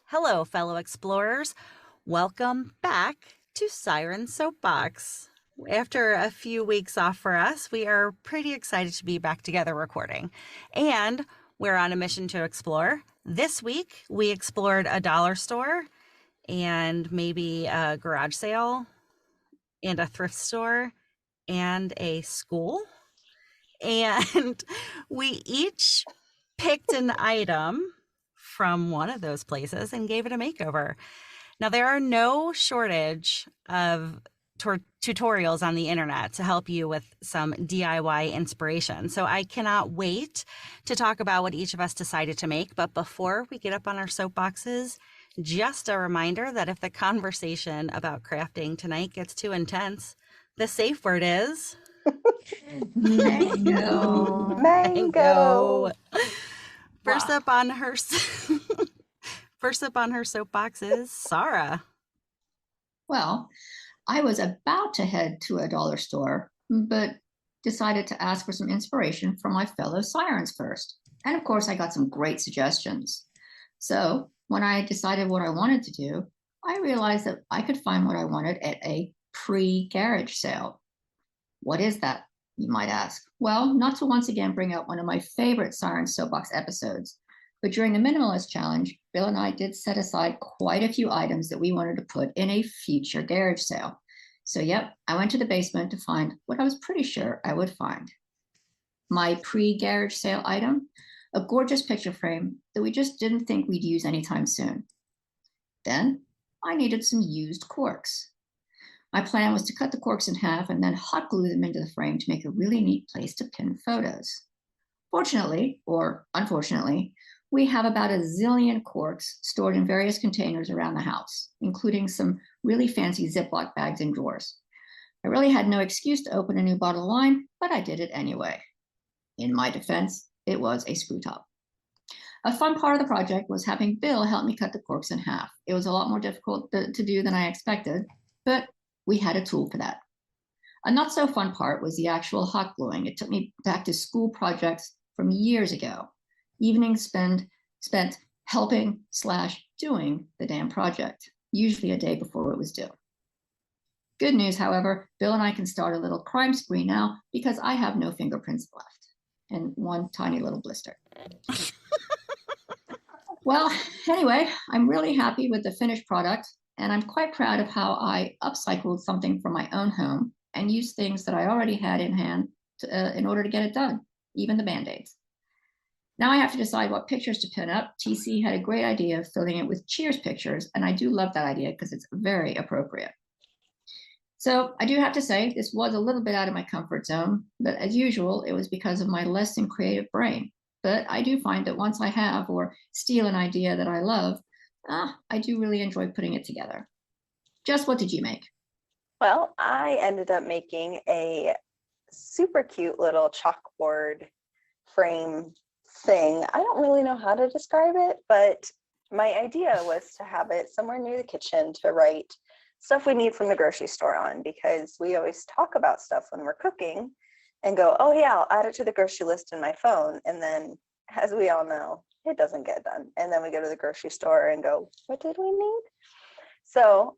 Hello, fellow explorers. Welcome back to Siren Soapbox. After a few weeks off for us, we are pretty excited to be back together recording. And we're on a mission to explore. This week, we explored a dollar store and maybe a garage sale and a thrift store and a school. And we each picked an item from one of those places and gave it a makeover. Now, there are no shortage of tutorials on the internet to help you with some DIY inspiration. So I cannot wait to talk about what each of us decided to make. But before we get up on our soapboxes, just a reminder that if the conversation about crafting tonight gets too intense, the safe word is Mango. mango. First Wow. up on her soapbox is Sarah. Well, I was about to head to a dollar store, but decided to ask for some inspiration from my fellow Sirens first. And of course, I got some great suggestions. So when I decided what I wanted to do, I realized that I could find what I wanted at a pre-garage sale. What is that, you might ask? Well, not to once again bring up one of my favorite Siren Soapbox episodes, but during the Minimalist Challenge, Bill and I did set aside quite a few items that we wanted to put in a future garage sale. So, yep, I went to the basement to find what I was pretty sure I would find. My pre-garage sale item, a gorgeous picture frame that we just didn't think we'd use anytime soon. Then I needed some used corks. My plan was to cut the corks in half and then hot glue them into the frame to make a really neat place to pin photos. Fortunately, or unfortunately, we have about a zillion corks stored in various containers around the house, including some really fancy Ziploc bags and drawers. I really had no excuse to open a new bottle of wine, but I did it anyway. In my defense, it was a screw top. A fun part of the project was having Bill help me cut the corks in half. It was a lot more difficult to do than I expected, but we had a tool for that. A not so fun part was the actual hot gluing. It took me back to school projects from years ago. Evenings spent helping/doing the damn project, usually a day before it was due. Good news, however, Bill and I can start a little crime spree now because I have no fingerprints left and one tiny little blister. Well, anyway, I'm really happy with the finished product, and I'm quite proud of how I upcycled something from my own home and used things that I already had in hand in order to get it done, even the Band-Aids. Now I have to decide what pictures to pin up. TC had a great idea of filling it with Cheers pictures, and I do love that idea because it's very appropriate. So I do have to say this was a little bit out of my comfort zone, but as usual, it was because of my less than creative brain. But I do find that once I have or steal an idea that I love, I do really enjoy putting it together. Jess, what did you make? Well, I ended up making a super cute little chalkboard frame thing. I don't really know how to describe it, but my idea was to have it somewhere near the kitchen to write stuff we need from the grocery store on, because we always talk about stuff when we're cooking and go, oh yeah, I'll add it to the grocery list in my phone. And then, as we all know, it doesn't get done. And then we go to the grocery store and go, what did we need? So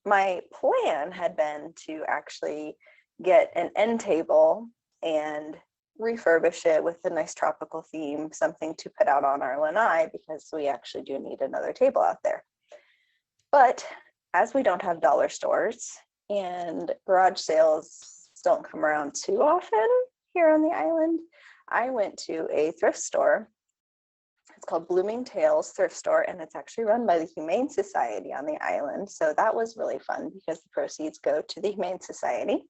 my plan had been to actually get an end table and refurbish it with a nice tropical theme, something to put out on our lanai, because we actually do need another table out there. But as we don't have dollar stores and garage sales don't come around too often here on the island, I went to a thrift store. It's called Blooming Tales Thrift Store, and it's actually run by the Humane Society on the island. So that was really fun because the proceeds go to the Humane Society.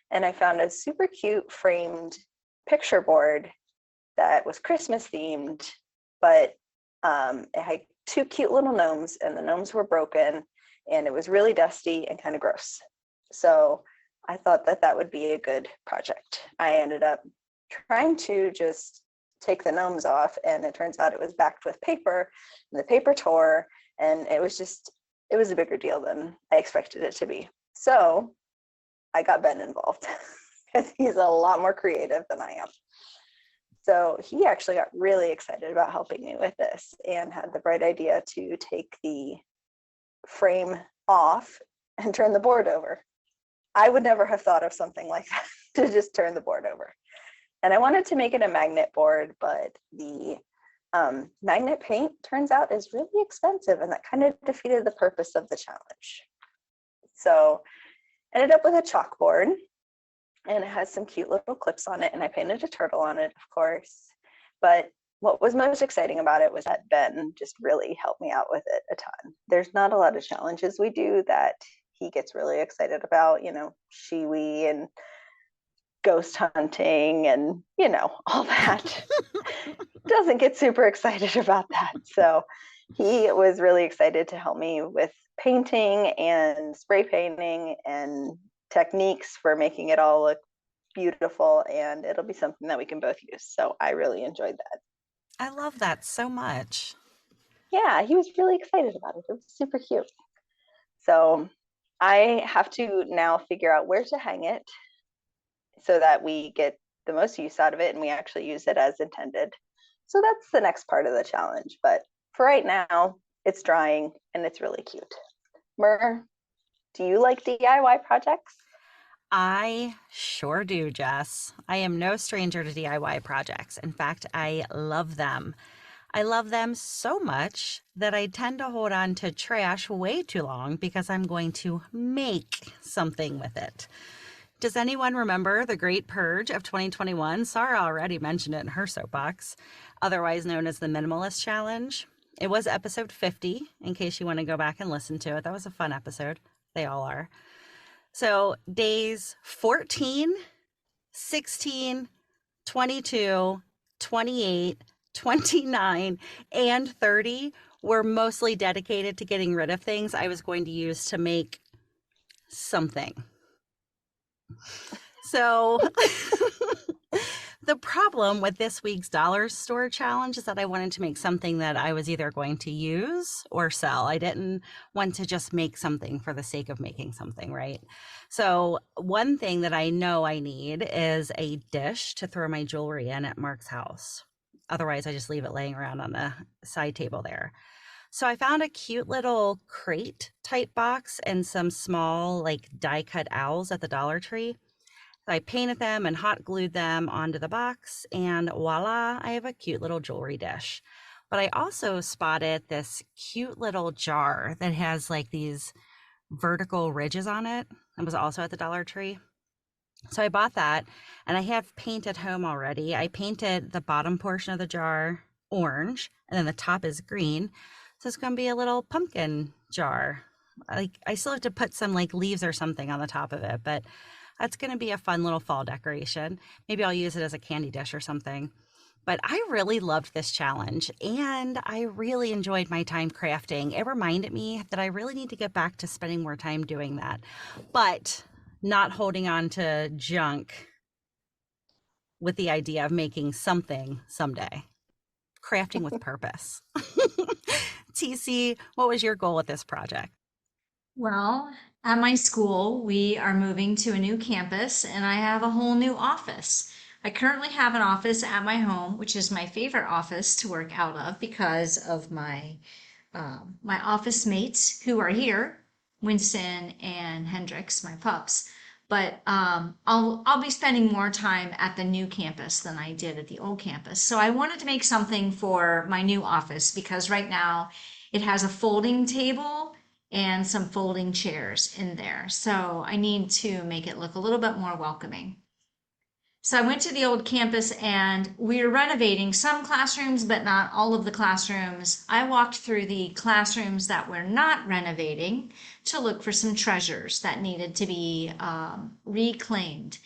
And I found a super cute framed picture board that was Christmas themed, but it had two cute little gnomes, and the gnomes were broken, and it was really dusty and kind of gross. So I thought that that would be a good project. I ended up trying to just take the gnomes off, and it turns out it was backed with paper, and the paper tore, and it was a bigger deal than I expected it to be. So I got Ben involved because he's a lot more creative than I am. So he actually got really excited about helping me with this and had the bright idea to take the frame off and turn the board over. I would never have thought of something like that, to just turn the board over. And I wanted to make it a magnet board, but the magnet paint turns out is really expensive, and that kind of defeated the purpose of the challenge. So ended up with a chalkboard, and it has some cute little clips on it, and I painted a turtle on it, of course. But what was most exciting about it was that Ben just really helped me out with it a ton. There's not a lot of challenges we do that he gets really excited about, Shiwi and ghost hunting and, all that. Doesn't get super excited about that. So he was really excited to help me with painting and spray painting and techniques for making it all look beautiful, and it'll be something that we can both use. So I really enjoyed that. I love that so much. Yeah, he was really excited about it. It was super cute. So I have to now figure out where to hang it so that we get the most use out of it and we actually use it as intended. So that's the next part of the challenge. But for right now, it's drying and it's really cute. Mer, do you like DIY projects? I sure do, Jess. I am no stranger to DIY projects. In fact, I love them. I love them so much that I tend to hold on to trash way too long because I'm going to make something with it. Does anyone remember the Great Purge of 2021? Sarah already mentioned it in her soapbox, otherwise known as the Minimalist Challenge. It was episode 50, in case you want to go back and listen to it. That was a fun episode. They all are. So days 14, 16, 22, 28, 29, and 30 were mostly dedicated to getting rid of things I was going to use to make something. So the problem with this week's dollar store challenge is that I wanted to make something that I was either going to use or sell. I didn't want to just make something for the sake of making something, right? So one thing that I know I need is a dish to throw my jewelry in at Mark's house. Otherwise, I just leave it laying around on the side table there. So I found a cute little crate type box and some small like die cut owls at the Dollar Tree. I painted them and hot glued them onto the box, and voila, I have a cute little jewelry dish. But I also spotted this cute little jar that has like these vertical ridges on it. It was also at the Dollar Tree. So I bought that, and I have paint at home already. I painted the bottom portion of the jar orange, and then the top is green. So it's going to be a little pumpkin jar. Like I still have to put some like leaves or something on the top of it, but that's going to be a fun little fall decoration. Maybe I'll use it as a candy dish or something. But I really loved this challenge, and I really enjoyed my time crafting. It reminded me that I really need to get back to spending more time doing that, but not holding on to junk with the idea of making something someday. Crafting with purpose. TC, what was your goal with this project? Well, at my school, we are moving to a new campus and I have a whole new office. I currently have an office at my home, which is my favorite office to work out of because of my office mates who are here, Winston and Hendrix, my pups. But I'll be spending more time at the new campus than I did at the old campus. So I wanted to make something for my new office because right now it has a folding table and some folding chairs in there. So I need to make it look a little bit more welcoming. So I went to the old campus and we were renovating some classrooms, but not all of the classrooms. I walked through the classrooms that we're not renovating to look for some treasures that needed to be reclaimed.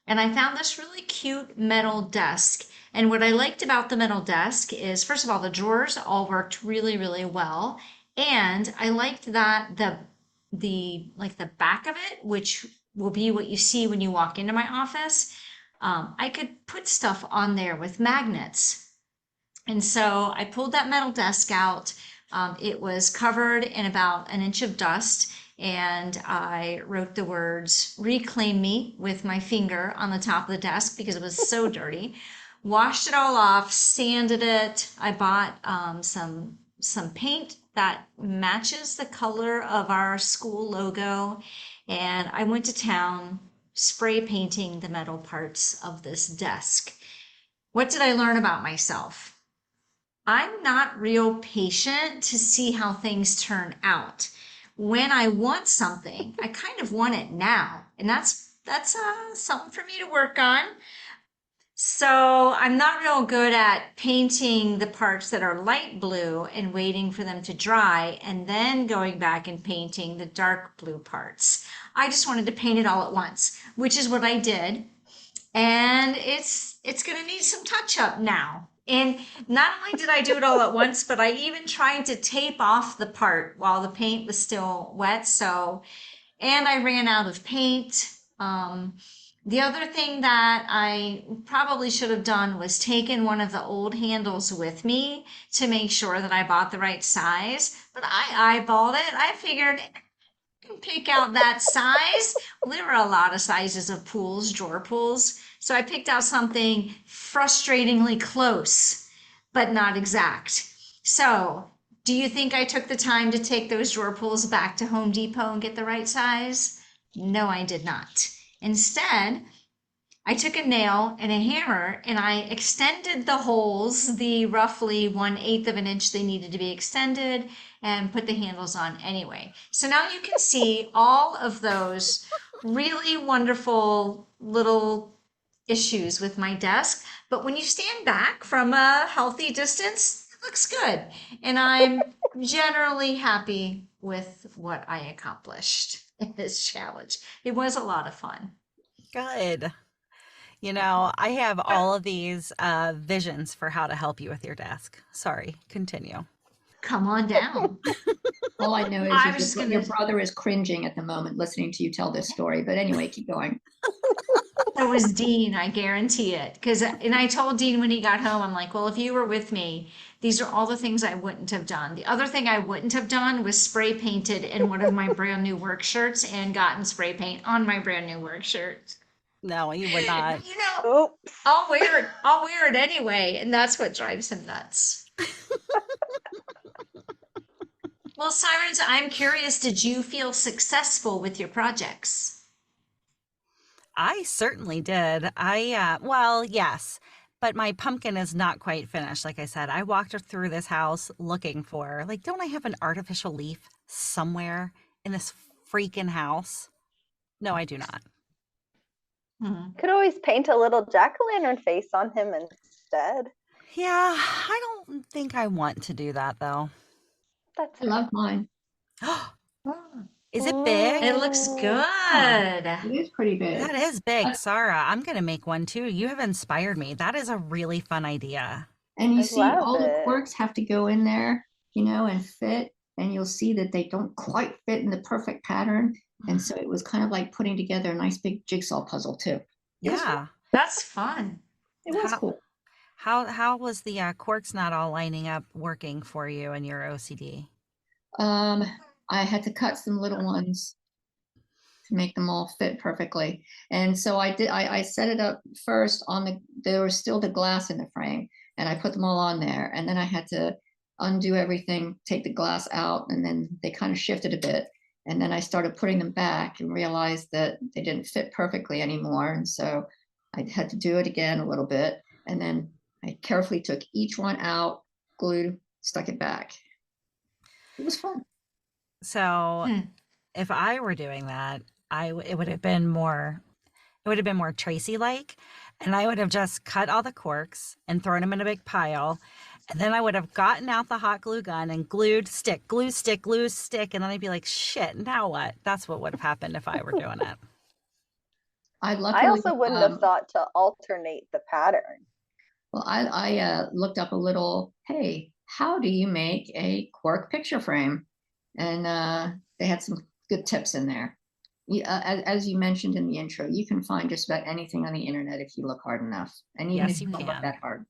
And I found this really cute metal desk. And what I liked about the metal desk is, first of all, the drawers all worked really, really well. And I liked that the back of it, which will be what you see when you walk into my office, I could put stuff on there with magnets. And so I pulled that metal desk out. It was covered in about an inch of dust, and I wrote the words "Reclaim Me" with my finger on the top of the desk because it was so dirty. washed it all off, sanded it. I bought some paint that matches the color of our school logo, and I went to town spray painting the metal parts of this desk. What did I learn about myself? I'm not real patient to see how things turn out. When I want something, I kind of want it now, and that's something for me to work on. So I'm not real good at painting the parts that are light blue and waiting for them to dry and then going back and painting the dark blue parts. I just wanted to paint it all at once, which is what I did. And it's going to need some touch up now. And not only did I do it all at once, but I even tried to tape off the part while the paint was still wet. So, and I ran out of paint. The other thing that I probably should have done was taken one of the old handles with me to make sure that I bought the right size. But I eyeballed it. I figured pick out that size. Well, there were a lot of sizes of pools, drawer pools. So I picked out something frustratingly close, but not exact. So, do you think I took the time to take those drawer pulls back to Home Depot and get the right size? No, I did not. Instead, I took a nail and a hammer and I extended the holes, the roughly 1/8 of an inch they needed to be extended, and put the handles on anyway. So now you can see all of those really wonderful little issues with my desk. But when you stand back from a healthy distance, it looks good. And I'm generally happy with what I accomplished in this challenge. It was a lot of fun. Good. I have all of these visions for how to help you with your desk. Sorry, continue. Come on down. All I know I is was just your, gonna. your brother is cringing at the moment listening to you tell this story. But anyway, keep going. That was Dean, I guarantee it. And I told Dean when he got home, I'm like, well, if you were with me, these are all the things I wouldn't have done. The other thing I wouldn't have done was spray painted in one of my brand new work shirts and gotten spray paint on my brand new work shirt. No, you would not. You know, Oops. I'll wear it. I'll wear it anyway, and that's what drives him nuts. Well, Sirens, I'm curious, did you feel successful with your projects? I certainly did. Well, yes, but my pumpkin is not quite finished. Like I said, I walked through this house looking for, like, don't I have an artificial leaf somewhere in this freaking house? No, I do not. Hmm. Could always paint a little jack-o'-lantern face on him instead. Yeah, I don't think I want to do that though. That's I love mine. Is it big? It looks good. It is pretty big. That is big, Uh, Sarah. I'm going to make one too. You have inspired me. That is a really fun idea. And you I see love all the it. quirks have to go in there, and fit. And you'll see that they don't quite fit in the perfect pattern. And so it was kind of like putting together a nice big jigsaw puzzle too. It was fun. Yeah. That's fun. It was How cool. how was the corks not all lining up working for you and your OCD? Um, I had to cut some little ones to make them all fit perfectly. And so I did, I set it up first there was still the glass in the frame and I put them all on there. And then I had to undo everything, take the glass out, and then they kind of shifted a bit. And then I started putting them back and realized that they didn't fit perfectly anymore. And so I had to do it again a little bit. And then I carefully took each one out, glued, stuck it back. It was fun. So, Hmm. if I were doing that, it would have been more Tracy like, and I would have just cut all the corks and thrown them in a big pile, and then I would have gotten out the hot glue gun and glued stick, glue stick, glue stick, and then I'd be like, shit, now what? That's what would have happened if I were doing it. I I luckily, also wouldn't have thought to alternate the pattern. well, I looked up a little, hey, how do you make a cork picture frame? And they had some good tips in there. As you mentioned in the intro, you can find just about anything on the internet if you look hard enough. And even Yes, if you you don't look can. that hard.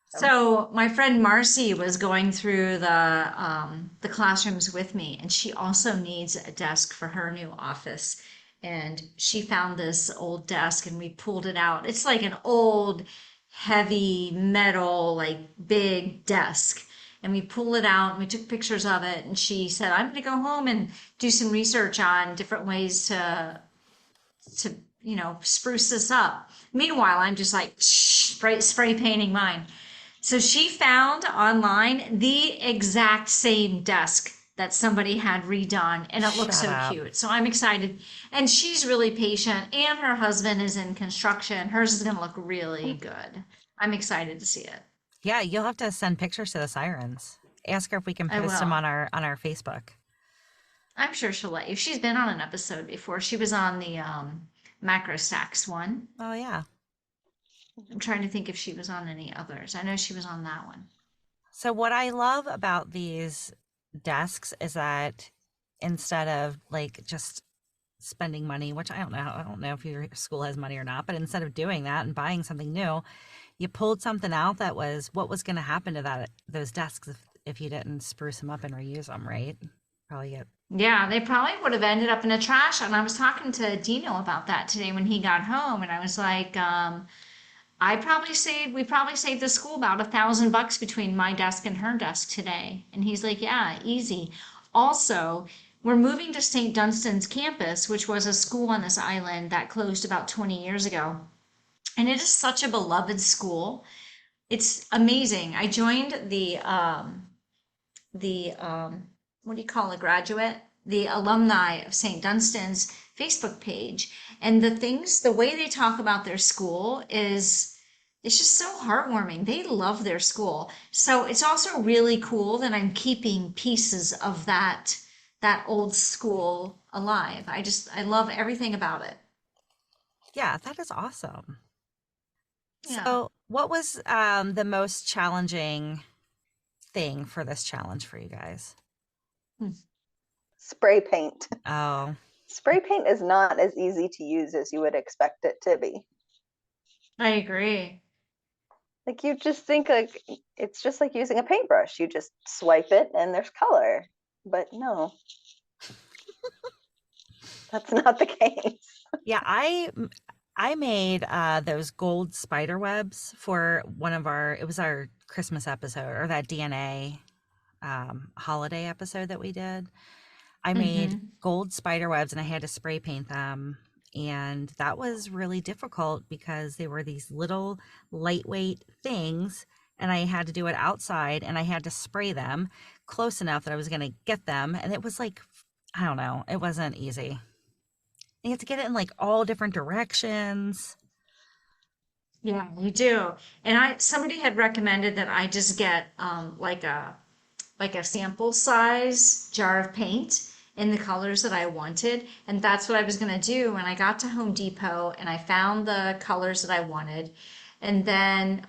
So my friend Marcy was going through the classrooms with me, and she also needs a desk for her new office. and she found this old desk and we pulled it out. It's like an old, heavy metal, like big desk. And we pulled it out and we took pictures of it. And she said, I'm going to go home and do some research on different ways to spruce this up. Meanwhile, I'm just like spray painting mine. So she found online the exact same desk that somebody had redone, and it looks Shut so up. cute. So I'm excited. And she's really patient, and her husband is in construction. Hers is going to look really good. I'm excited to see it. Yeah, you'll have to send pictures to the Sirens. Ask her if we can I post them will. on our Facebook. I'm sure she'll let you. She's been on an episode before. She was on the macro stacks one. Oh yeah. I'm trying to think if she was on any others. I know she was on that one. So what I love about these desks is that instead of like just spending money, which I don't know if your school has money or not, but instead of doing that and buying something new, you pulled something out that was what was going to happen to those desks if you didn't spruce them up and reuse them, right? Probably get. Yeah, they probably would have ended up in a trash. And I was talking to Dino about that today when he got home, and I was like, we probably saved the school about $1,000 between my desk and her desk today. And he's like, yeah, easy. Also, we're moving to St. Dunstan's campus, which was a school on this island that closed about 20 years ago. And it is such a beloved school. It's amazing. I joined the what do you call a graduate? The alumni of St. Dunstan's Facebook page. And the way they talk about their school it's just so heartwarming. They love their school. So it's also really cool that I'm keeping pieces of that old school alive. I love everything about it. Yeah, that is awesome. Yeah. So, what was the most challenging thing for this challenge for you guys? Spray paint. Oh, Spray paint is not as easy to use as you would expect it to be. I agree. Like you just think like it's just like using a paintbrush. You just swipe it and there's color. But no, that's not the case. yeah, I made those gold spider webs for it was our Christmas episode or that DNA holiday episode that we did. I made Mm-hmm. gold spider webs and I had to spray paint them. And that was really difficult because they were these little lightweight things. And I had to do it outside and I had to spray them close enough that I was going to get them. And it was like, I don't know, it wasn't easy. You have to get it in like all different directions. Yeah, you do. And somebody had recommended that I just get like a sample size jar of paint in the colors that I wanted. And that's what I was going to do when I got to Home Depot and I found the colors that I wanted. And then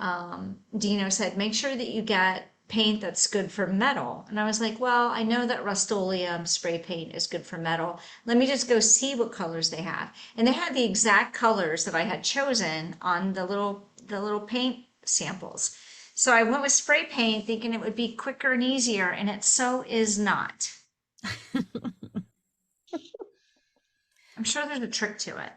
Dino said, make sure that you get paint that's good for metal. And I was like, well, I know that Rust-Oleum spray paint is good for metal. Let me just go see what colors they have. And they had the exact colors that I had chosen on the little paint samples. So I went with spray paint thinking it would be quicker and easier, and it so is not. I'm sure there's a trick to it.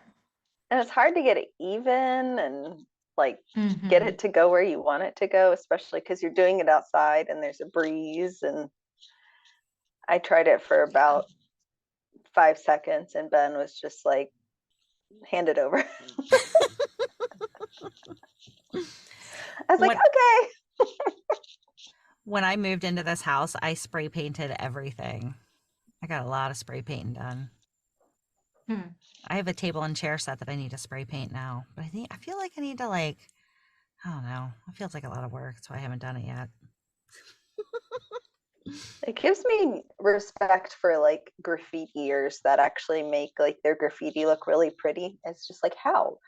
And it's hard to get it even and like get Mm-hmm. it to go where you want it to go, especially because you're doing it outside and there's a breeze. And I tried it for about 5 seconds and Ben was just like, hand it over. I was like, When okay. when I moved into this house, I spray painted everything. I got a lot of spray painting done. Hmm. I have a table and chair set that I need to spray paint now, but I feel like I need to I don't know. It feels like a lot of work, so I haven't done it yet. It gives me respect for like graffitiers that actually make like their graffiti look really pretty. It's just like how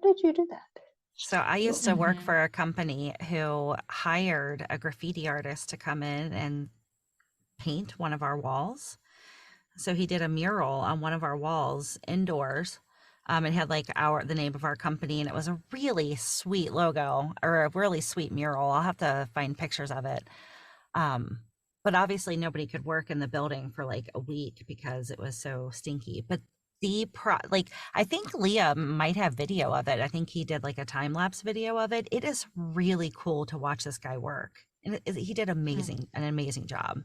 did you do that? So I used to work Mhm. for a company who hired a graffiti artist to come in and paint one of our walls. So he did a mural on one of our walls indoors. It had like the name of our company, and it was a really sweet logo or a really sweet mural. I'll have to find pictures of it. But obviously nobody could work in the building for like a week because it was so stinky. But like I think Leah might have video of it. I think he did like a time lapse video of it. It is really cool to watch this guy work. And he did an amazing job.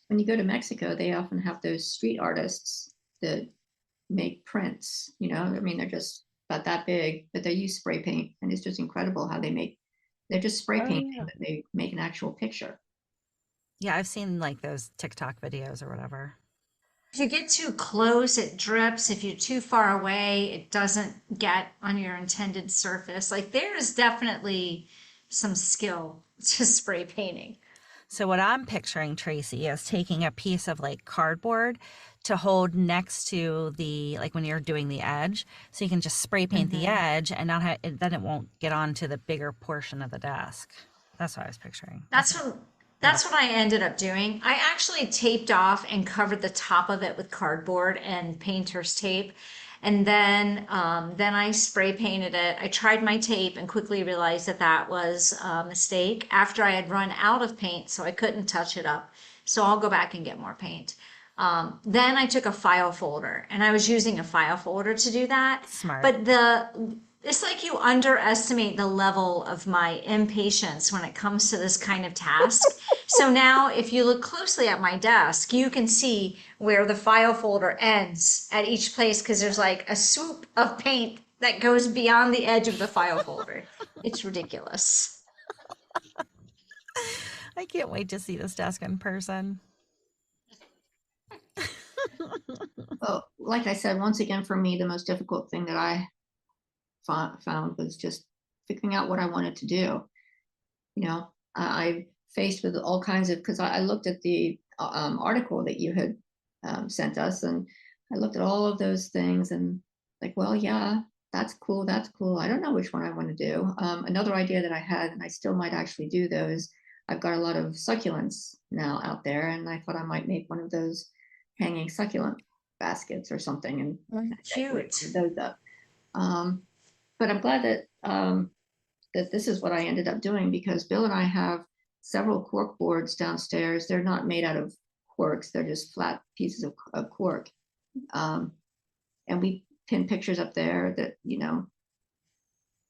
When you go to Mexico, they often have those street artists that make prints. I mean, they're just about that big, but they use spray paint, and it's just incredible how they're just spray Oh painting, yeah. but they make an actual picture. Yeah, I've seen like those TikTok videos or whatever. If you get too close, it drips. If you're too far away, it doesn't get on your intended surface. Like there is definitely some skill to spray painting. So what I'm picturing, Tracy, is taking a piece of like cardboard to hold next to the, like when you're doing the edge, so you can just spray paint the Hmm. edge and not have, then it won't get onto the bigger portion of the desk. That's what I was picturing. That's what Yeah. that's what I ended up doing. I actually taped off and covered the top of it with cardboard and painter's tape. And then I spray painted it. I tried my tape and quickly realized that that was a mistake after I had run out of paint, so I couldn't touch it up. So I'll go back and get more paint. Then I took a file folder and I was using a file folder to do that. Smart. But it's like you underestimate the level of my impatience when it comes to this kind of task. So now, if you look closely at my desk, you can see where the file folder ends at each place because there's like a swoop of paint that goes beyond the edge of the file folder. It's ridiculous. I can't wait to see this desk in person. Well, like I said, once again, for me, the most difficult thing that I found was just figuring out what I wanted to do. I faced with all kinds of, because I looked at the article that you had sent us, and I looked at all of those things and like, well, yeah, that's cool. That's cool. I don't know which one I want to do. Another idea that I had, and I still might actually do those. I've got a lot of succulents now out there, and I thought I might make one of those hanging succulent baskets or something and decorate Cute. those up. Um, but I'm glad that this is what I ended up doing, because Bill and I have several cork boards downstairs. They're not made out of corks; they're just flat pieces of cork. Um, and we pin pictures up there that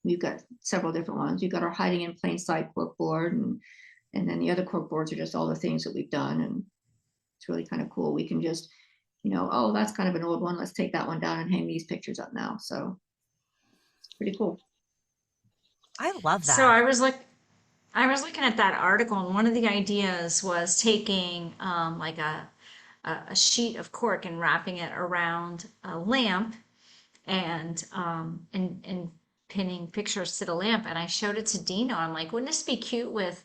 we've got several different ones. We've got our hiding in plain sight cork board, and then the other cork boards are just all the things that we've done, and it's really kind of cool. We can just oh, that's kind of an old one. Let's take that one down and hang these pictures up now. So it's pretty cool. I love So that. I was looking at that article, and one of the ideas was taking like a sheet of cork and wrapping it around a lamp and pinning pictures to the lamp. And I showed it to Dino. I'm like, wouldn't this be cute with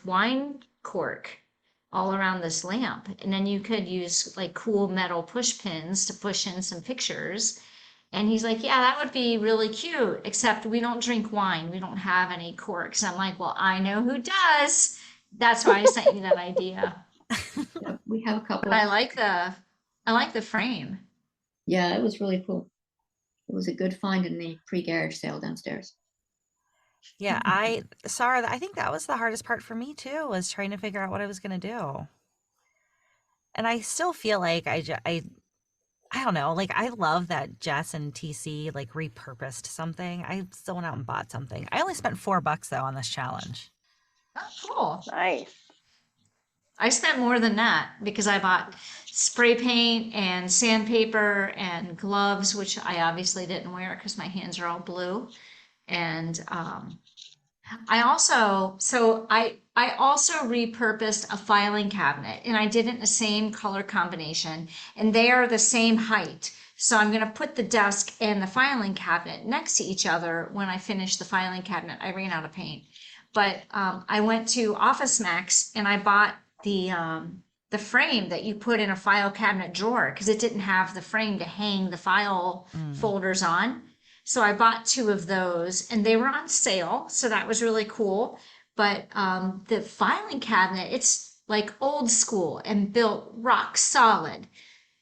wine cork all around this lamp? And then you could use like cool metal push pins to push in some pictures. And he's like, yeah, that would be really cute, except we don't drink wine. We don't have any corks. I'm like, well, I know who does. That's why I sent you that idea. Yeah, we have a couple But of. I like the frame. Yeah, it was really cool. It was a good find in the pre-garage sale downstairs. Yeah, Sarah, I think that was the hardest part for me too, was trying to figure out what I was going to do. And I still feel like I don't know, like I love that Jess and TC like repurposed something. I still went out and bought something. I only spent $4 though on this challenge. Oh, cool. Nice. I spent more than that because I bought spray paint and sandpaper and gloves, which I obviously didn't wear because my hands are all blue. And I also repurposed a filing cabinet, and I did it in the same color combination, and they are the same height. So I'm going to put the desk and the filing cabinet next to each other when I finish the filing cabinet. I ran out of paint, but I went to Office Max and I bought the frame that you put in a file cabinet drawer because it didn't have the frame to hang the file Mm. folders on. So I bought two of those and they were on sale. So that was really cool. But the filing cabinet, it's like old school and built rock solid.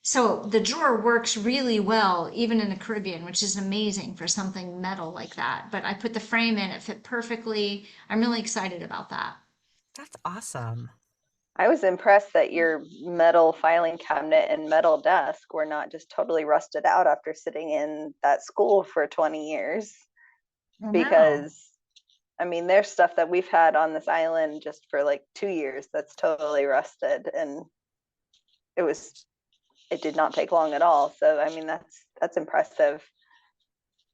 So the drawer works really well, even in the Caribbean, which is amazing for something metal like that. But I put the frame in, it fit perfectly. I'm really excited about that. That's awesome. I was impressed that your metal filing cabinet and metal desk were not just totally rusted out after sitting in that school for 20 years. I know. Because, I mean, there's stuff that we've had on this island just for like 2 years that's totally rusted, and it did not take long at all. So, I mean, that's impressive.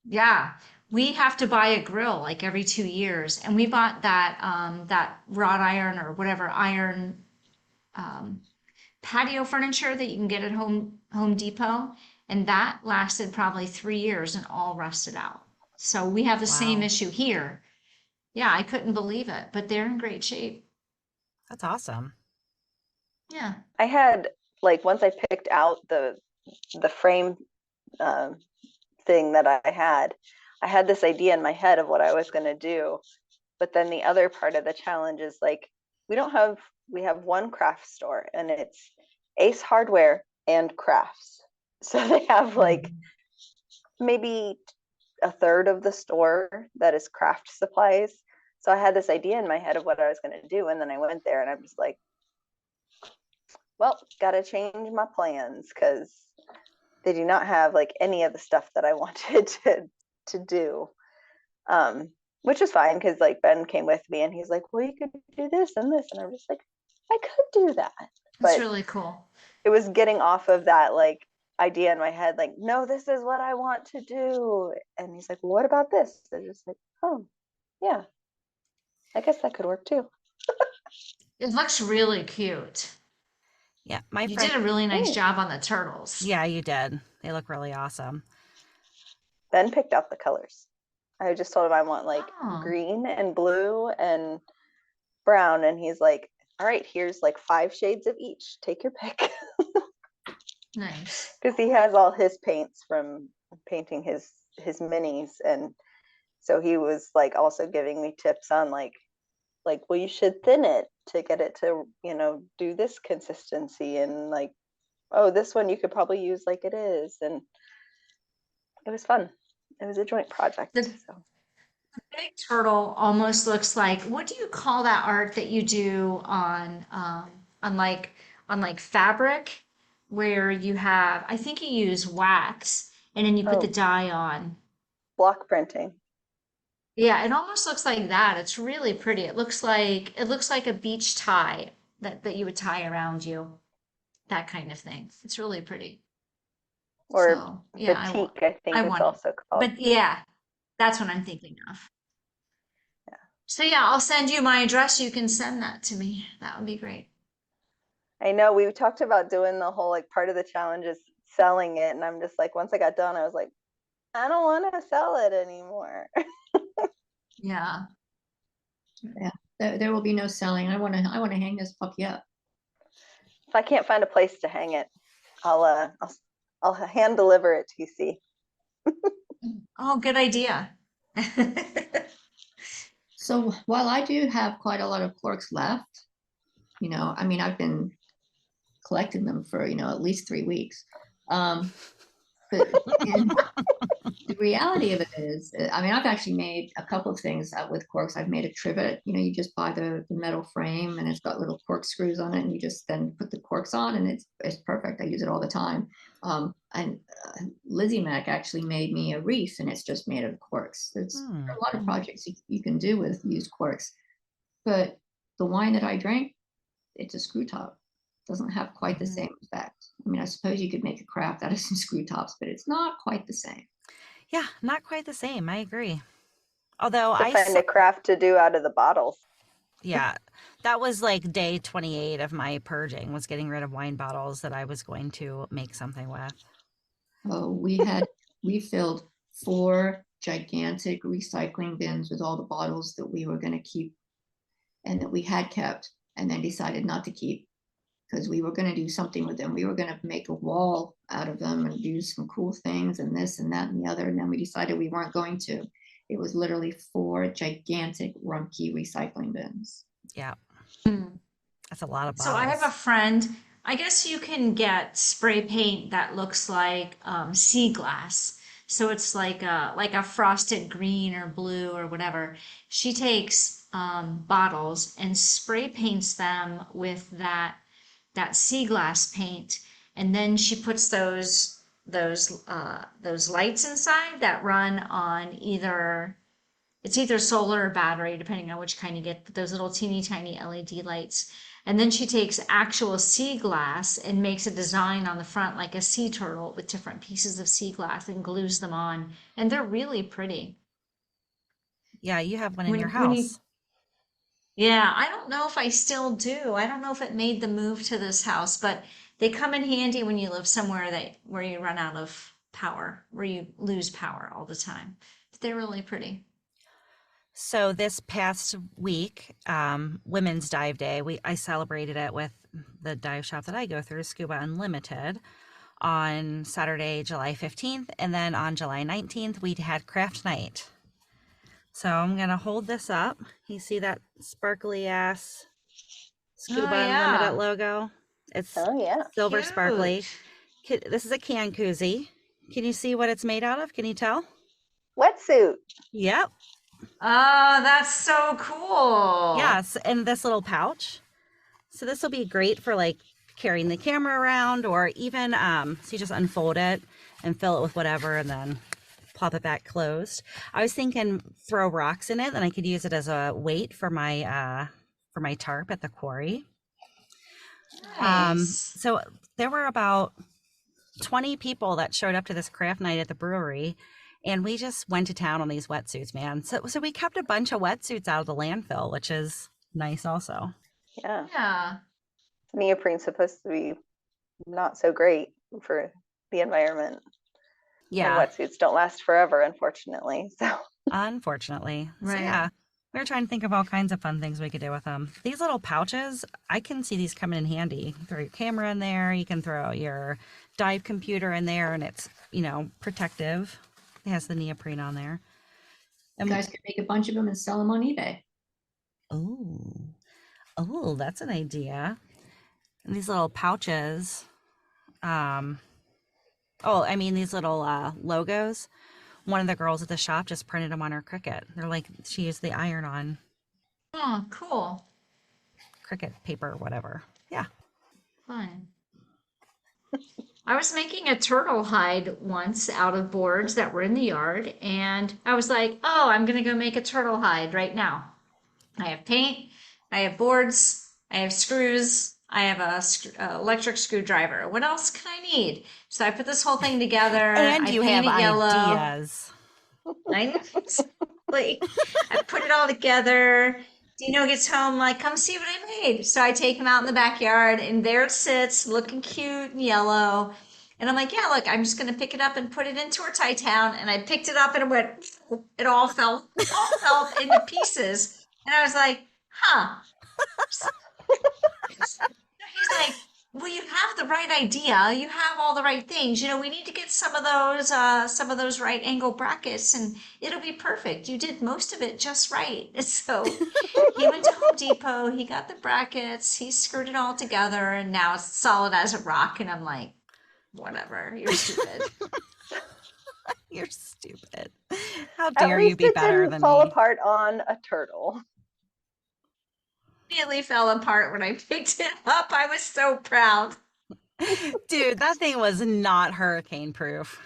Yeah, we have to buy a grill like every 2 years, and we bought that wrought iron or whatever iron um, patio furniture that you can get at Home Depot, and that lasted probably 3 years and all rusted out. So we have the same Wow. issue here. Yeah, I couldn't believe it, but they're in great shape. That's awesome. Yeah. I had, like, once I picked out the frame uh, thing that I had this idea in my head of what I was going to do. But then the other part of the challenge is, like, we have one craft store, and it's Ace Hardware and Crafts. So they have like maybe a third of the store that is craft supplies. So I had this idea in my head of what I was going to do, and then I went there and I'm just like, well, gotta change my plans, because they do not have like any of the stuff that I wanted to do. Which is fine, because like Ben came with me and he's like, well, you could do this and this, and I'm just like, I could do that. That's But really cool. it was getting off of that like idea in my head, like, no, this is what I want to do. And he's like, well, what about this? I was just like, oh yeah, I guess that could work too. It looks really cute. Yeah, my You friend. did a really nice Thanks. job on the turtles. Yeah, you did. They look really awesome. Ben picked out the colors. I just told him I want like Oh, green and blue and brown, and he's like, all right, here's like 5 shades of each, take your pick. nice. Because he has all his paints from painting his minis, and so he was like also giving me tips on like, well, you should thin it to get it to, do this consistency, and like, oh, this one you could probably use like it is. And it was fun. It was a joint project. The So big turtle almost looks like, what do you call that art that you do on like on like fabric where you have, I think you use wax and then you put the oh, dye on. block printing. Yeah, it almost looks like that. It's really pretty. It looks like a beach tie that you would tie around you, that kind of thing. It's really pretty. Or So, yeah, batik, I I think it's want it. also called. But yeah, that's what I'm thinking of. Yeah. So yeah, I'll send you my address. You can send that to me. That would be great. I know we talked about doing the whole like part of the challenge is selling it, and I'm just like, once I got done, I was like, I don't want to sell it anymore. Yeah. Yeah, there will be no selling. I want to hang this puppy up. If I can't find a place to hang it, I'll hand deliver it to you. Oh, good idea. So while I do have quite a lot of corks left, I mean, I've been collecting them for, at least 3 weeks. But the reality of it is, I mean, I've actually made a couple of things with corks. I've made a trivet. You just buy the metal frame and it's got little corkscrews on it, and you just then put the corks on, and it's perfect. I use it all the time. And Lizzie Mac actually made me a wreath, and it's just made of corks. There's a lot of projects you can do with used corks, but the wine that I drank, it's a screw top. Doesn't have quite the same effect. I mean, I suppose you could make a craft out of some screw tops, but it's not quite the same. Yeah, not quite the same. I agree. Although To I find a craft to do out of the bottles. yeah, that was like day 28 of my purging, was getting rid of wine bottles that I was going to make something with. Oh, we filled 4 gigantic recycling bins with all the bottles that we were going to keep and that we had kept, and then decided not to keep because we were going to do something with them. We were going to make a wall out of them and do some cool things and this and that and the other. And then we decided we weren't going to. It was literally 4 gigantic Rumpke recycling bins. Yeah, Hmm. that's a lot of So I have a bottles. friend. I guess you can get spray paint that looks like sea glass. So it's like a frosted green or blue or whatever. She takes bottles and spray paints them with that sea glass paint, and then she puts those lights inside that run on either solar or battery, depending on which kind you get, but those little teeny tiny LED lights. And then she takes actual sea glass and makes a design on the front like a sea turtle with different pieces of sea glass and glues them on. And they're really pretty. Yeah, you have one in your When you house. Yeah, I don't know if I still do. I don't know if it made the move to this house, but they come in handy when you live somewhere that where you run out of power, where you lose power all the time. But they're really pretty. So this past week, Women's Dive Day, I celebrated it with the dive shop that I go through, Scuba Unlimited, on Saturday, July 15th, and then on July 19th, we had craft night. So I'm gonna hold this up. You see that sparkly ass Oh Scuba Unlimited yeah. logo? It's Oh yeah. silver sparkly. Cute. This is a can koozie. Can you see what it's made out of? Can you tell? Wetsuit. Yep. Oh, that's so cool. Yes, and this little pouch. So this will be great for like carrying the camera around, or even so you just unfold it and fill it with whatever and then plop it back closed. I was thinking throw rocks in it, and I could use it as a weight for my tarp at the quarry. Nice. So there were about 20 people that showed up to this craft night at the brewery, and we just went to town on these wetsuits, man. So we kept a bunch of wetsuits out of the landfill, which is nice also. Yeah. Yeah. Neoprene's supposed to be not so great for the environment. And Yeah, wetsuits don't last forever, unfortunately. So unfortunately. So Right. yeah, we were trying to think of all kinds of fun things we could do with them. These little pouches, I can see these coming in handy. You can throw your camera in there, you can throw your dive computer in there, and it's, protective. It has the neoprene on there. You And guys could make a bunch of them and sell them on eBay. oh, that's an idea. And these little pouches, these little logos. One of the girls at the shop just printed them on her Cricut. They're like, she used the iron on Oh, cool. Cricut paper or whatever. Yeah. Fun. I was making a turtle hide once out of boards that were in the yard, and I was like, oh, I'm gonna go make a turtle hide right now. I have paint, I have boards, I have screws, I have a electric screwdriver. What else can I need? So I put this whole thing together. And I you paint have it yellow. ideas. I know, exactly. I put it all together. Dino gets home, like, come see what I made. So I take him out in the backyard, and there it sits, looking cute and yellow. And I'm like, yeah, look, I'm just gonna pick it up and put it into our tie town. And I picked it up, and it went, it all fell into pieces. And I was like, huh. He's like, well, you have the right idea. You have all the right things. We need to get some of those right angle brackets, and it'll be perfect. You did most of it just right. So he went to Home Depot. He got the brackets. He screwed it all together, and now it's solid as a rock. And I'm like, whatever. You're stupid. You're stupid. How at dare you least be it better didn't than fall me? apart on a turtle. Immediately fell apart when I picked it up. I was so proud. Dude, that thing was not hurricane proof.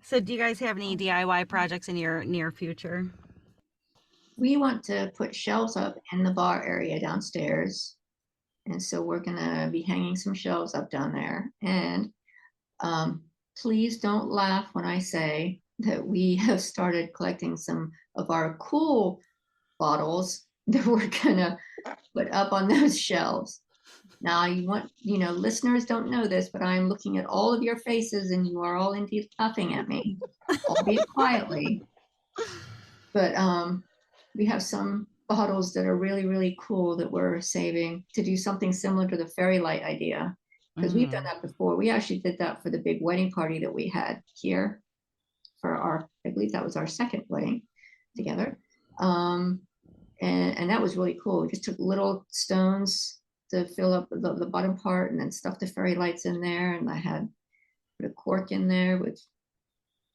So do you guys have any DIY projects in your near future? We want to put shelves up in the bar area downstairs. And so we're going to be hanging some shelves up down there. And please don't laugh when I say that we have started collecting some of our cool bottles that we're going to put up on those shelves. Now, listeners don't know this, but I'm looking at all of your faces and you are all indeed laughing at me, albeit quietly. But we have some bottles that are really, really cool that we're saving to do something similar to the fairy light idea. Because we've done that before. We actually did that for the big wedding party that we had here for I believe that was our second wedding together. And that was really cool. We just took little stones, to fill up the bottom part and then stuff the fairy lights in there. And I had put a cork in there with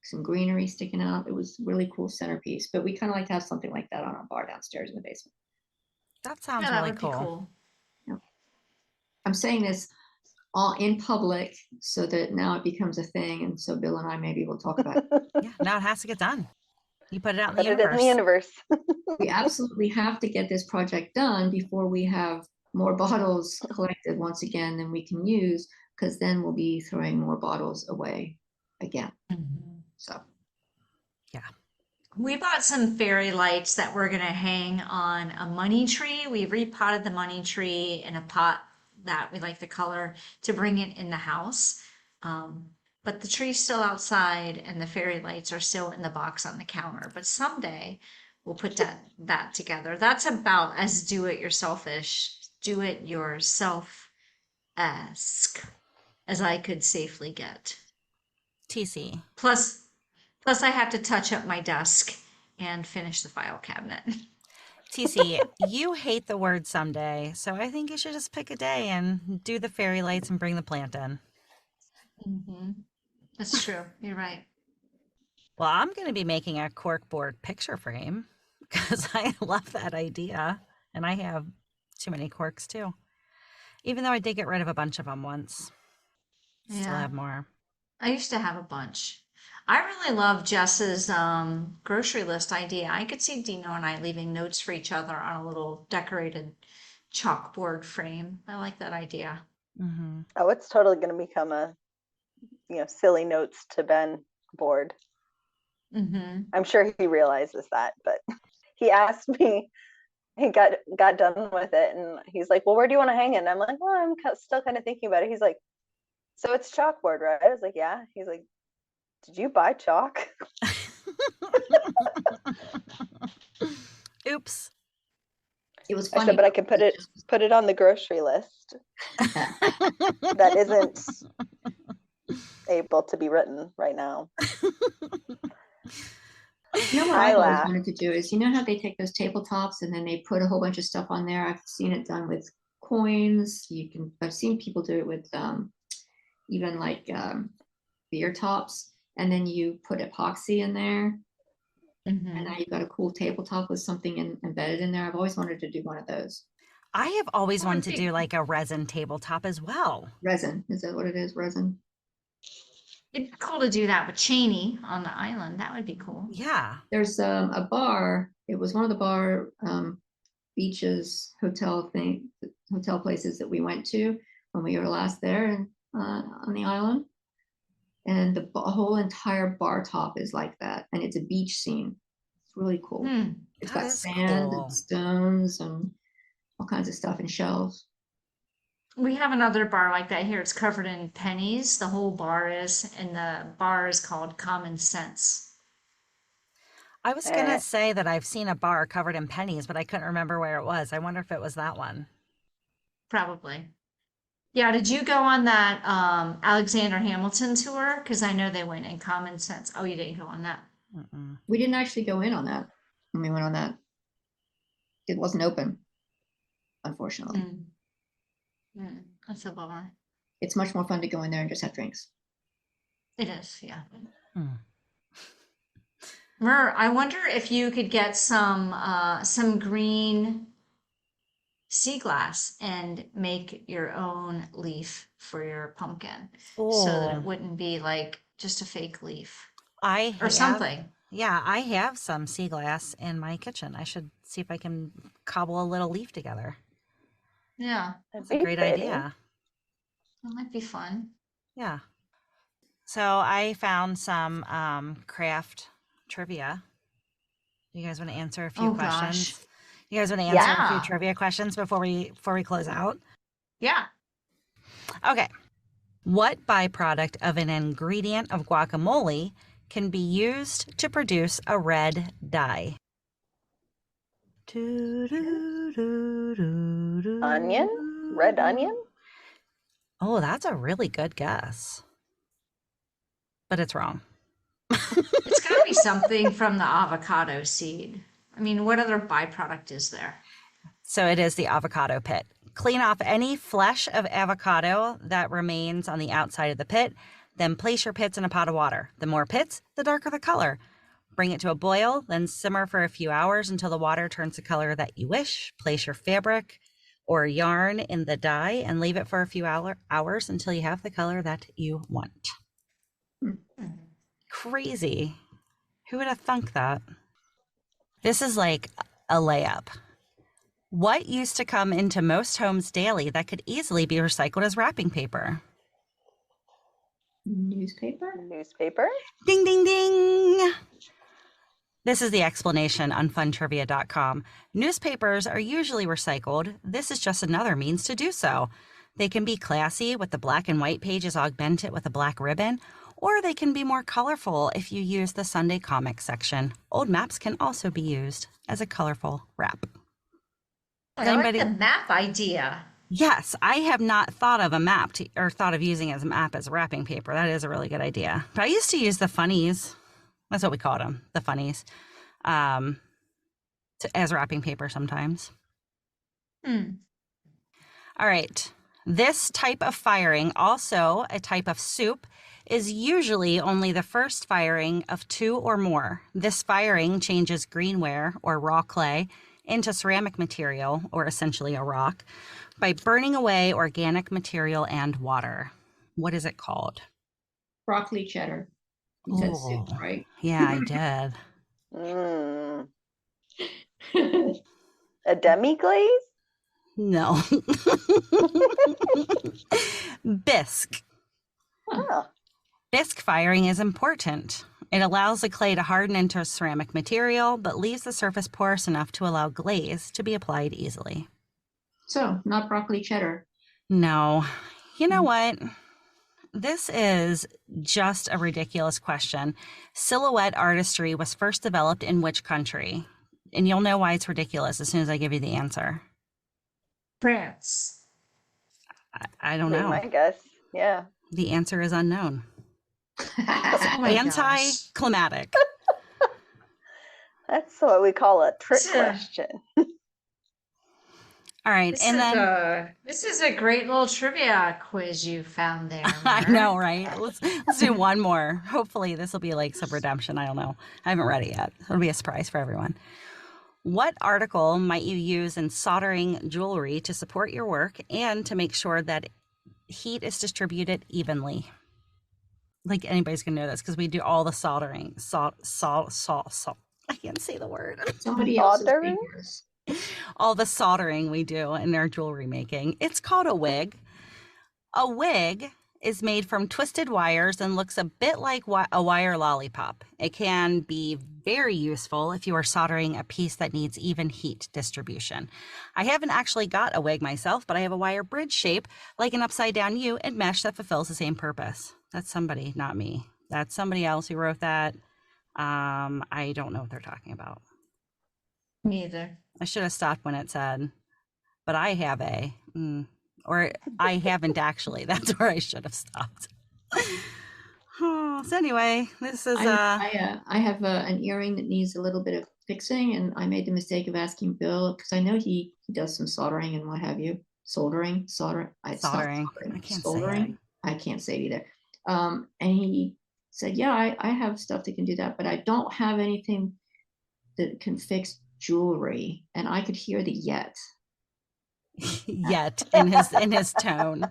some greenery sticking out. It was really cool centerpiece, but we kind of like to have something like that on our bar downstairs in the basement. That sounds Yeah, that really would be cool. cool. Yeah. I'm saying this all in public so that now it becomes a thing. And so Bill and I maybe will talk about it. Yeah, now it has to get done. You put it out in the Put it in the universe. universe. We absolutely have to get this project done before we have more bottles collected once again than we can use, because then we'll be throwing more bottles away again. Mhm. So We bought some fairy lights that we're going to hang on a money tree. We repotted the money tree in a pot that we like the color to bring it in the house. But the tree's still outside and the fairy lights are still in the box on the counter. But someday we'll put that together. That's about as do it yourself-esque as I could safely get. TC. Plus, I have to touch up my desk and finish the file cabinet. TC, you hate the word someday, so I think you should just pick a day and do the fairy lights and bring the plant in. Mm-hmm. That's true. You're right. Well, I'm going to be making a corkboard picture frame because I love that idea. And I have too many corks too. Even though I did get rid of a bunch of them once. Still Yeah. have more. I used to have a bunch. I really love Jess's grocery list idea. I could see Dino and I leaving notes for each other on a little decorated chalkboard frame. I like that idea. Mm-hmm. Oh, it's totally going to become a, silly notes to Ben board. Mm-hmm. I'm sure he realizes that, but he asked me, he got done with it, and he's like, well, where do you want to hang it? And I'm like, well, I'm still kind of thinking about it. He's like, so it's chalkboard, right? I was like, yeah. He's like, did you buy chalk? Oops. it was I funny. said, but I can put it on the grocery list that isn't able to be written right now. You know what I I always laugh. wanted to do is, how they take those tabletops and then they put a whole bunch of stuff on there. I've seen it done with coins. I've seen people do it with even like beer tops, and then you put epoxy in there, and Mm-hmm. now you've got a cool tabletop with something embedded in there. I've always wanted to do one of those. I have always Oh, wanted to big- do like a resin tabletop as well. Resin, is that what it is? Resin. It'd be cool to do that with Cheney on the island. That would be cool. Yeah. There's a bar. It was one of the bar beaches hotel places that we went to when we were last there and on the island. And the whole entire bar top is like that, and it's a beach scene. It's really cool. Hmm. It's That got is sand cool. and stones and all kinds of stuff and shells. We have another bar like that here. It's covered in pennies. The whole bar is, and the bar is called Common Sense. I was going to say that I've seen a bar covered in pennies, but I couldn't remember where it was. I wonder if it was that one. Probably. Yeah, did you go on that Alexander Hamilton tour? Because I know they went in Common Sense. Oh, you didn't go on that. Mm-mm. We didn't actually go in on that when we went on that. It wasn't open, unfortunately. That's a bummer. It's much more fun to go in there and just have drinks. It is, yeah. Hmm. Mer, I wonder if you could get some green sea glass and make your own leaf for your pumpkin, so that Oh, it wouldn't be like just a fake leaf I or have, something. yeah, I have some sea glass in my kitchen. I should see if I can cobble a little leaf together. Yeah, That's a great idea. that might be fun. Yeah. So I found some craft trivia. You guys want to answer a few Oh, questions? gosh. You guys want to answer a Yeah. few trivia questions before we close out? Yeah. Okay. What byproduct of an ingredient of guacamole can be used to produce a red dye? Onion? Red onion? Oh, that's a really good guess. But it's wrong. It's got to be something from the avocado seed. I mean, what other byproduct is there? So it is the avocado pit. Clean off any flesh of avocado that remains on the outside of the pit. Then place your pits in a pot of water. The more pits, the darker the color. Bring it to a boil, then simmer for a few hours until the water turns the color that you wish. Place your fabric or yarn in the dye and leave it for a few hours until you have the color that you want. Crazy. Who would have thunk that? This is like a layup. What used to come into most homes daily that could easily be recycled as wrapping paper? Newspaper? Newspaper? Ding, ding, ding. This is the explanation on funtrivia.com. Newspapers are usually recycled. This is just another means to do so. They can be classy with the black and white pages augmented with a black ribbon, or they can be more colorful if you use the Sunday comic section. Old maps can also be used as a colorful wrap. I like the map idea. Yes, I have not thought of a map or thought of using as a map as wrapping paper. That is a really good idea. But I used to use the funnies. That's what we called them, the funnies, as wrapping paper sometimes. All right. This type of firing, also a type of soup, is usually only the first firing of 2 or more. This firing changes greenware or raw clay into ceramic material, or essentially a rock, by burning away organic material and water. What is it called? Broccoli cheddar. You said soup, right? Yeah, I did. A demi-glaze? No. Bisque. Oh. Bisque firing is important. It allows the clay to harden into ceramic material, but leaves the surface porous enough to allow glaze to be applied easily. So, not broccoli cheddar. No. You know what? This is just a ridiculous question. Silhouette artistry was first developed in which country? And you'll know why it's ridiculous as soon as I give you the answer. France. I don't know. My guess. Yeah. The answer is unknown. Oh my gosh. Anticlimactic. That's what we call a trick question. All right, This is a great little trivia quiz you found there. I know, right? Let's do one more. Hopefully this will be like some redemption. I don't know. I haven't read it yet. It'll be a surprise for everyone. What article might you use in soldering jewelry to support your work and to make sure that heat is distributed evenly? Like anybody's gonna know this because we do all the soldering. Salt. I can't say the word. Somebody else's fingers. All the soldering we do in our jewelry making. It's called a wig. A wig is made from twisted wires and looks a bit like a wire lollipop. It can be very useful if you are soldering a piece that needs even heat distribution. I haven't actually got a wig myself, but I have a wire bridge shape like an upside down U and mesh that fulfills the same purpose. That's somebody, not me. That's somebody else who wrote that. I don't know what they're talking about. Neither. I should have stopped when it said, but I have or I haven't actually. That's where I should have stopped. So anyway, this is I have an earring that needs a little bit of fixing, and I made the mistake of asking Bill because I know he does some soldering and what have you. Soldering. I can't say it. I can't say it either. And he said, "Yeah, I have stuff that can do that, but I don't have anything that can fix jewelry." And I could hear the yet. Yet in his tone.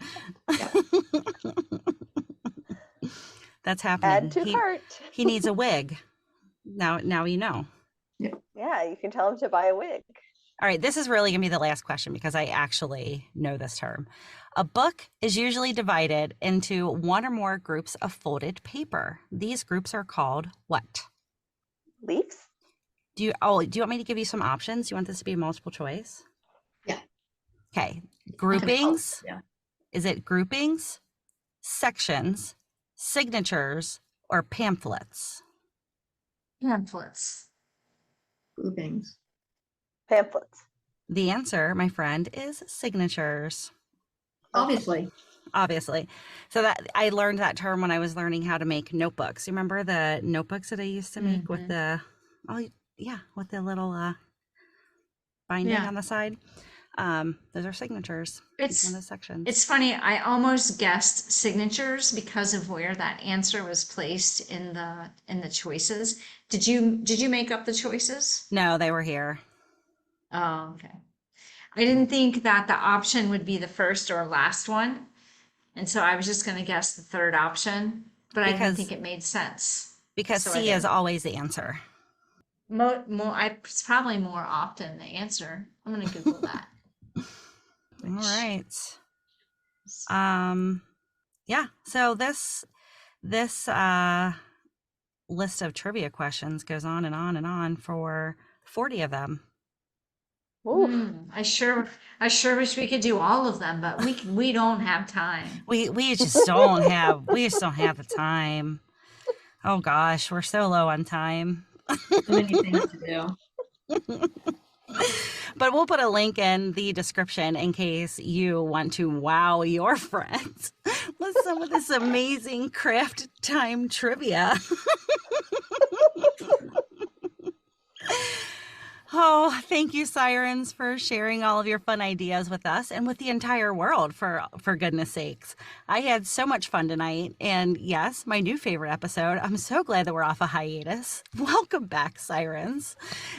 That's happening. Add to cart. He needs a wig. Now you know. Yeah, you can tell him to buy a wig. All right, this is really going to be the last question because I actually know this term. A book is usually divided into one or more groups of folded paper. These groups are called what? Leaves? Do you want me to give you some options? Do you want this to be multiple choice? Yeah. Okay. Groupings? Yeah. Is it groupings, sections, signatures, or pamphlets? Pamphlets. Groupings. Pamphlets. The answer, my friend, is signatures. Obviously. So that I learned that term when I was learning how to make notebooks. You remember the notebooks that I used to make with the little binding on the side? Those are signatures. It's Each one of those sections. it's funny. I almost guessed signatures because of where that answer was placed in the choices. Did you make up the choices? No, they were here. Oh, okay. I didn't think that the option would be the first or last one, and so I was just going to guess the third option, but I didn't think it made sense. Because So I C is didn't. always the answer. It's probably more often the answer. I'm going to Google that. All right. Yeah. So this list of trivia questions goes on and on and on for 40 of them. I sure wish we could do all of them, but we don't have time. We just don't have the time. Oh gosh, we're so low on time. So many things to do. But we'll put a link in the description in case you want to wow your friends with some of this amazing craft time trivia. Oh, thank you, Sirens, for sharing all of your fun ideas with us and with the entire world, for goodness sakes. I had so much fun tonight, and yes, my new favorite episode. I'm so glad that we're off a hiatus. Welcome back, Sirens.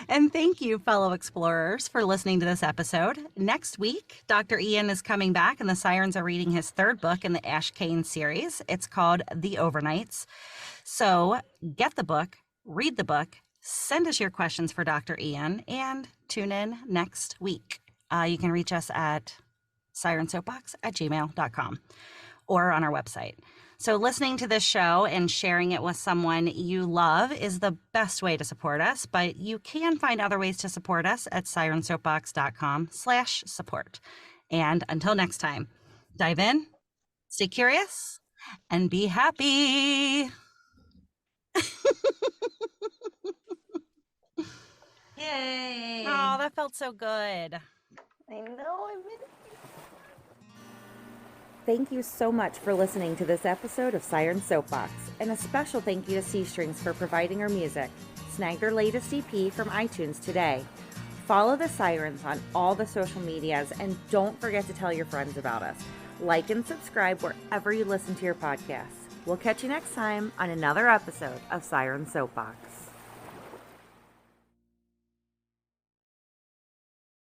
And thank you, fellow explorers, for listening to this episode. Next week, Dr. Ian is coming back, and the Sirens are reading his third book in the Ash Kane series. It's called The Overnights. So get the book, read the book, send us your questions for Dr. Ian, and tune in next week. You can reach us at sirensoapbox@gmail.com or on our website. So listening to this show and sharing it with someone you love is the best way to support us, but you can find other ways to support us at sirensoapbox.com/support. And until next time, dive in, stay curious, and be happy. Yay! Oh, that felt so good. I know. Thank you so much for listening to this episode of Siren Soapbox, and a special thank you to C Strings for providing our music. Snag their latest EP from iTunes today. Follow the Sirens on all the social medias, and don't forget to tell your friends about us. Like and subscribe wherever you listen to your podcasts. We'll catch you next time on another episode of Siren Soapbox.